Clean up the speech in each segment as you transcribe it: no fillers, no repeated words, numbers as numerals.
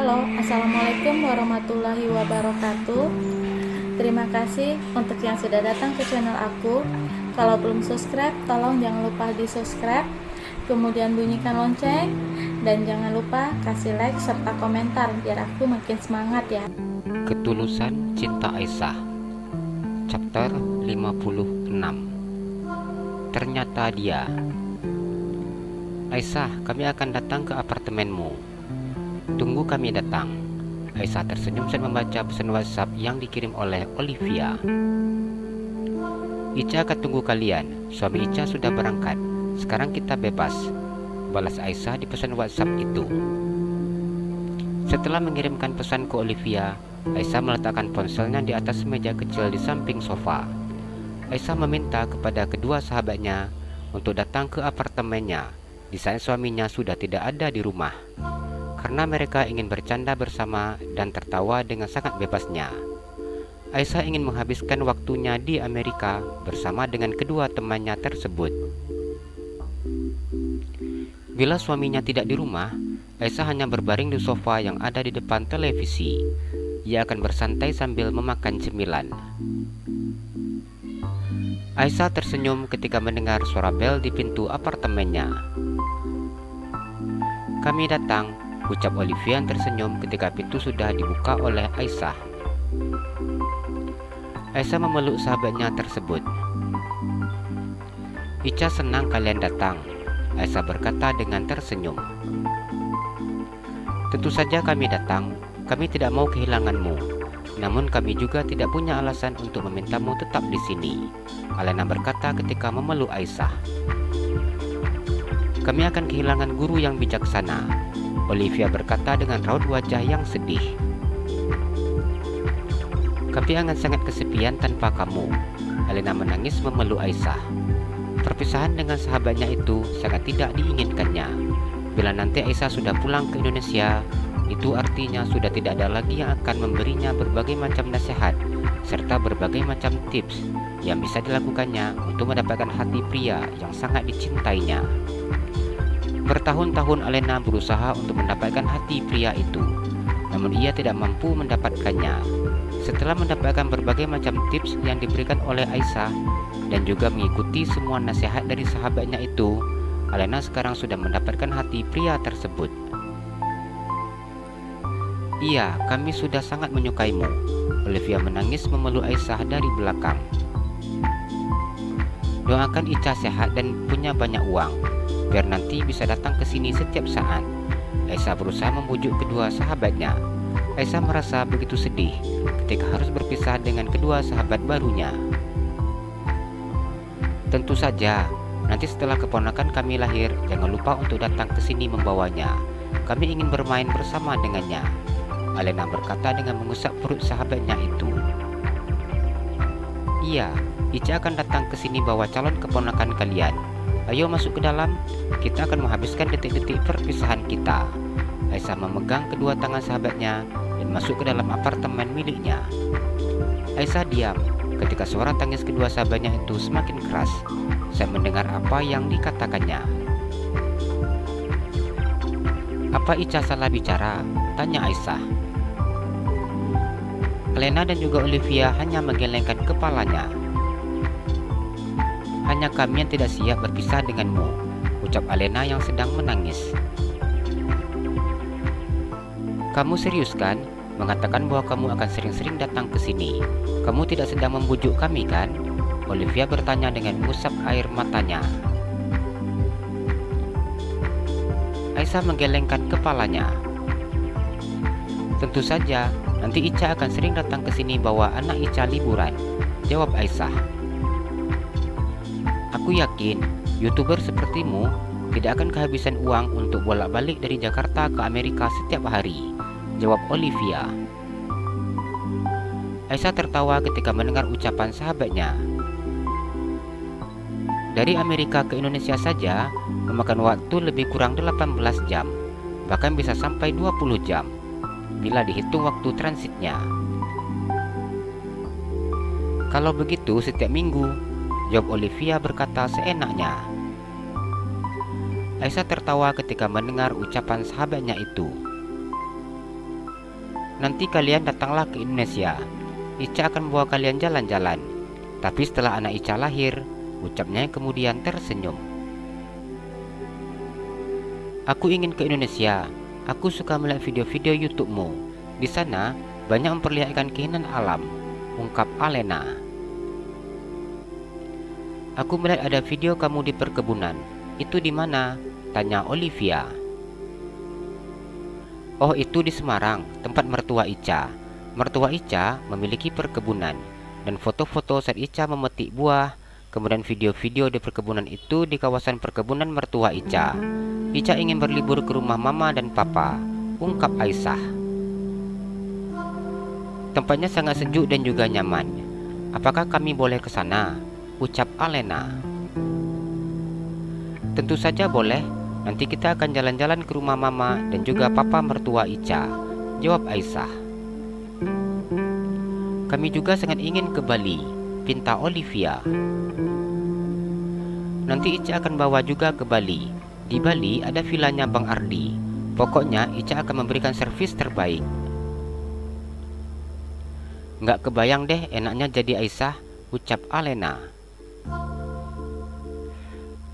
Halo, Assalamualaikum warahmatullahi wabarakatuh. Terima kasih untuk yang sudah datang ke channel aku. Kalau belum subscribe, tolong jangan lupa di subscribe, kemudian bunyikan lonceng, dan jangan lupa kasih like serta komentar biar aku makin semangat ya. Ketulusan Cinta Aisyah, chapter 56. Ternyata dia. Aisyah, kami akan datang ke apartemenmu. Tunggu kami datang. Aisyah tersenyum saat membaca pesan WhatsApp yang dikirim oleh Olivia. Ica akan tunggu kalian. Suami Ica sudah berangkat. Sekarang kita bebas, balas Aisyah di pesan WhatsApp itu. Setelah mengirimkan pesan ke Olivia, Aisyah meletakkan ponselnya di atas meja kecil di samping sofa. Aisyah meminta kepada kedua sahabatnya untuk datang ke apartemennya di saat suaminya sudah tidak ada di rumah, karena mereka ingin bercanda bersama dan tertawa dengan sangat bebasnya. Aisyah ingin menghabiskan waktunya di Amerika bersama dengan kedua temannya tersebut. Bila suaminya tidak di rumah, Aisyah hanya berbaring di sofa yang ada di depan televisi. Ia akan bersantai sambil memakan cemilan. Aisyah tersenyum ketika mendengar suara bel di pintu apartemennya. Kami datang, ucap Olivia tersenyum ketika pintu sudah dibuka oleh Aisyah. Aisyah memeluk sahabatnya tersebut. Ica senang kalian datang, Aisyah berkata dengan tersenyum. Tentu saja kami datang, kami tidak mau kehilanganmu. Namun kami juga tidak punya alasan untuk memintamu tetap di sini, Alena berkata ketika memeluk Aisyah. Kami akan kehilangan guru yang bijaksana, Olivia berkata dengan raut wajah yang sedih. Kami akan sangat kesepian tanpa kamu, Alena menangis memeluk Aisyah. Perpisahan dengan sahabatnya itu sangat tidak diinginkannya. Bila nanti Aisyah sudah pulang ke Indonesia, itu artinya sudah tidak ada lagi yang akan memberinya berbagai macam nasihat serta berbagai macam tips yang bisa dilakukannya untuk mendapatkan hati pria yang sangat dicintainya. Bertahun-tahun Alena berusaha untuk mendapatkan hati pria itu, namun ia tidak mampu mendapatkannya. Setelah mendapatkan berbagai macam tips yang diberikan oleh Aisyah dan juga mengikuti semua nasihat dari sahabatnya itu, Alena sekarang sudah mendapatkan hati pria tersebut. Iya, kami sudah sangat menyukaimu, Olivia menangis memeluk Aisyah dari belakang. Doakan Ica sehat dan punya banyak uang, biar nanti bisa datang ke sini setiap saat. Aisyah berusaha membujuk kedua sahabatnya. Aisyah merasa begitu sedih ketika harus berpisah dengan kedua sahabat barunya. Tentu saja, nanti setelah keponakan kami lahir, jangan lupa untuk datang ke sini membawanya. Kami ingin bermain bersama dengannya, Alena berkata dengan mengusap perut sahabatnya itu. Iya, Ica akan datang ke sini bawa calon keponakan kalian. Ayo masuk ke dalam, kita akan menghabiskan detik-detik perpisahan kita. Aisyah memegang kedua tangan sahabatnya dan masuk ke dalam apartemen miliknya. Aisyah diam ketika suara tangis kedua sahabatnya itu semakin keras saat mendengar apa yang dikatakannya. Apa Ica salah bicara? Tanya Aisyah. Alena dan juga Olivia hanya menggelengkan kepalanya. Hanya kami yang tidak siap berpisah denganmu, ucap Alena yang sedang menangis. Kamu serius kan? Mengatakan bahwa kamu akan sering-sering datang ke sini. Kamu tidak sedang membujuk kami kan? Olivia bertanya dengan mengusap air matanya. Aisyah menggelengkan kepalanya. Tentu saja, nanti Ica akan sering datang ke sini bawa anak Ica liburan, jawab Aisyah. Aku yakin YouTuber sepertimu tidak akan kehabisan uang untuk bolak-balik dari Jakarta ke Amerika setiap hari, jawab Olivia. Aisyah tertawa ketika mendengar ucapan sahabatnya. Dari Amerika ke Indonesia saja memakan waktu lebih kurang 18 jam, bahkan bisa sampai 20 jam bila dihitung waktu transitnya. Kalau begitu setiap minggu, jawab Olivia berkata seenaknya. Aisyah tertawa ketika mendengar ucapan sahabatnya itu. Nanti kalian datanglah ke Indonesia. Ica akan membawa kalian jalan-jalan. Tapi setelah anak Ica lahir, ucapnya kemudian tersenyum. Aku ingin ke Indonesia. Aku suka melihat video-video YouTube-mu. Di sana banyak memperlihatkan keindahan alam, ungkap Alena. Aku melihat ada video kamu di perkebunan. Itu di mana? Tanya Olivia. Oh, itu di Semarang, tempat mertua Ica. Mertua Ica memiliki perkebunan, dan foto-foto saat Ica memetik buah, kemudian video-video di perkebunan itu di kawasan perkebunan mertua Ica. Ica ingin berlibur ke rumah mama dan papa, ungkap Aisyah. Tempatnya sangat sejuk dan juga nyaman. Apakah kami boleh ke sana? Ucap Alena. Tentu saja boleh. Nanti kita akan jalan-jalan ke rumah mama dan juga papa mertua Ica, jawab Aisyah. Kami juga sangat ingin ke Bali, pinta Olivia. Nanti Ica akan bawa juga ke Bali. Di Bali ada vilanya Bang Ardi. Pokoknya Ica akan memberikan servis terbaik. Nggak kebayang deh enaknya jadi Aisyah, ucap Alena.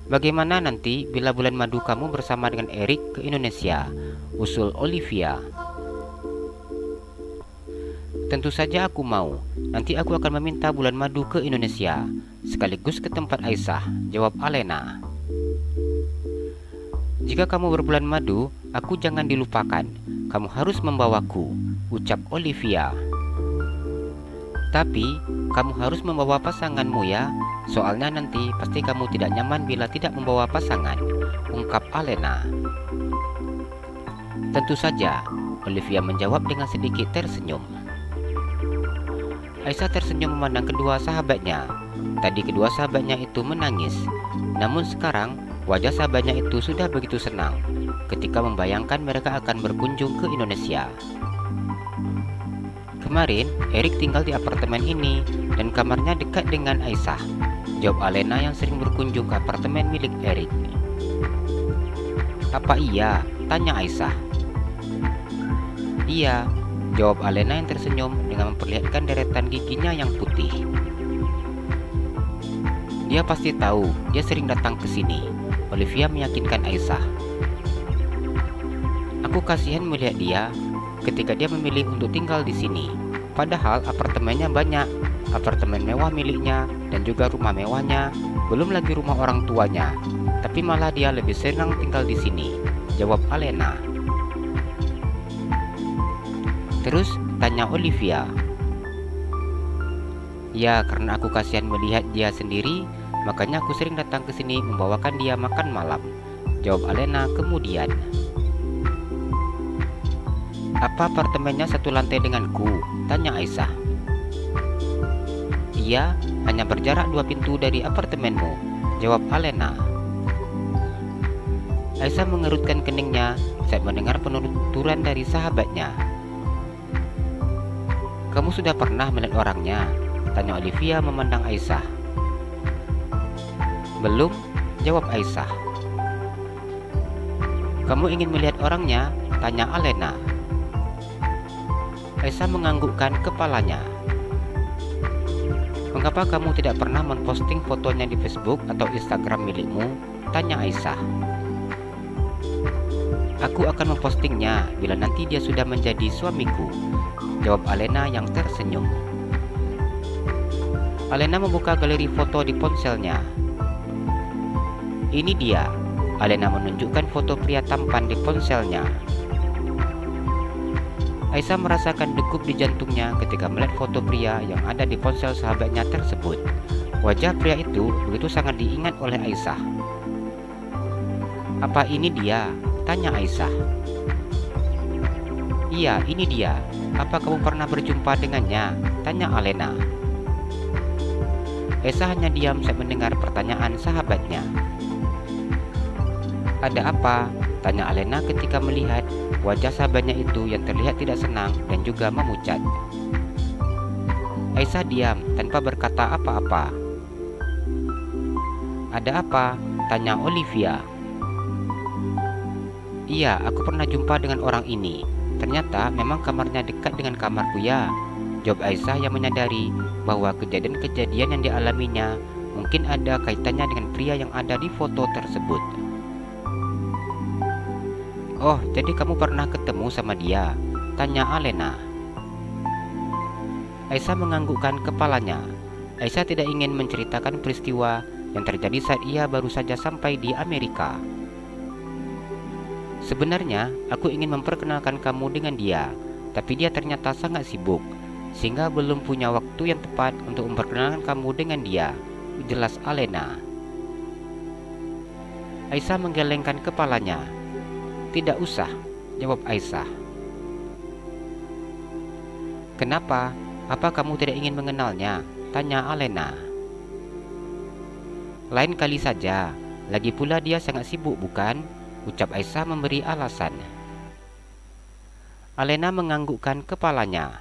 Bagaimana nanti bila bulan madu kamu bersama dengan Erik ke Indonesia, usul Olivia. Tentu saja aku mau. Nanti aku akan meminta bulan madu ke Indonesia, sekaligus ke tempat Aisyah, jawab Alena. Jika kamu berbulan madu, aku jangan dilupakan. Kamu harus membawaku, ucap Olivia. Tapi, kamu harus membawa pasanganmu ya. Soalnya nanti pasti kamu tidak nyaman bila tidak membawa pasangan, ungkap Alena. Tentu saja, Olivia menjawab dengan sedikit tersenyum. Aisyah tersenyum memandang kedua sahabatnya. Tadi kedua sahabatnya itu menangis. Namun sekarang, wajah sahabatnya itu sudah begitu senang ketika membayangkan mereka akan berkunjung ke Indonesia. Kemarin, Erik tinggal di apartemen ini dan kamarnya dekat dengan Aisyah, jawab Alena yang sering berkunjung ke apartemen milik Erik. Apa iya? Tanya Aisyah. Iya, jawab Alena yang tersenyum dengan memperlihatkan deretan giginya yang putih. Dia pasti tahu, dia sering datang ke sini, Olivia meyakinkan Aisyah. Aku kasihan melihat dia ketika dia memilih untuk tinggal di sini. Padahal apartemennya banyak, apartemen mewah miliknya dan juga rumah mewahnya, belum lagi rumah orang tuanya. Tapi malah dia lebih senang tinggal di sini, jawab Alena. Terus tanya Olivia. Ya, karena aku kasihan melihat dia sendiri, makanya aku sering datang ke sini membawakan dia makan malam, jawab Alena kemudian. Apa apartemennya satu lantai denganku? Tanya Aisyah. Iya, hanya berjarak 2 pintu dari apartemenmu, jawab Alena. Aisyah mengerutkan keningnya saat mendengar penuturan dari sahabatnya. Kamu sudah pernah melihat orangnya? Tanya Olivia memandang Aisyah. Belum, jawab Aisyah. Kamu ingin melihat orangnya? Tanya Alena. Aisyah menganggukkan kepalanya. Mengapa kamu tidak pernah memposting fotonya di Facebook atau Instagram milikmu? Tanya Aisyah. Aku akan mempostingnya bila nanti dia sudah menjadi suamiku, jawab Alena yang tersenyum. Alena membuka galeri foto di ponselnya. Ini dia. Alena menunjukkan foto pria tampan di ponselnya. Aisyah merasakan degup di jantungnya ketika melihat foto pria yang ada di ponsel sahabatnya tersebut. Wajah pria itu begitu sangat diingat oleh Aisyah. Apa ini dia? Tanya Aisyah. Iya, ini dia. Apa kamu pernah berjumpa dengannya? Tanya Alena. Aisyah hanya diam saat mendengar pertanyaan sahabatnya. Ada apa? Tanya Alena ketika melihat wajah sahabatnya itu yang terlihat tidak senang dan juga memucat. Aisyah diam tanpa berkata apa-apa. Ada apa? Tanya Olivia. Iya, aku pernah jumpa dengan orang ini. Ternyata memang kamarnya dekat dengan kamarku ya, jawab Aisyah yang menyadari bahwa kejadian-kejadian yang dialaminya mungkin ada kaitannya dengan pria yang ada di foto tersebut. Oh, jadi kamu pernah ketemu sama dia? Tanya Alena. Aisyah menganggukkan kepalanya. Aisyah tidak ingin menceritakan peristiwa yang terjadi saat ia baru saja sampai di Amerika. Sebenarnya, aku ingin memperkenalkan kamu dengan dia, tapi dia ternyata sangat sibuk, sehingga belum punya waktu yang tepat untuk memperkenalkan kamu dengan dia, jelas Alena. Aisyah menggelengkan kepalanya. Tidak usah, jawab Aisyah. Kenapa? Apa kamu tidak ingin mengenalnya? Tanya Alena. Lain kali saja, lagi pula dia sangat sibuk bukan? Ucap Aisyah memberi alasan. Alena menganggukkan kepalanya.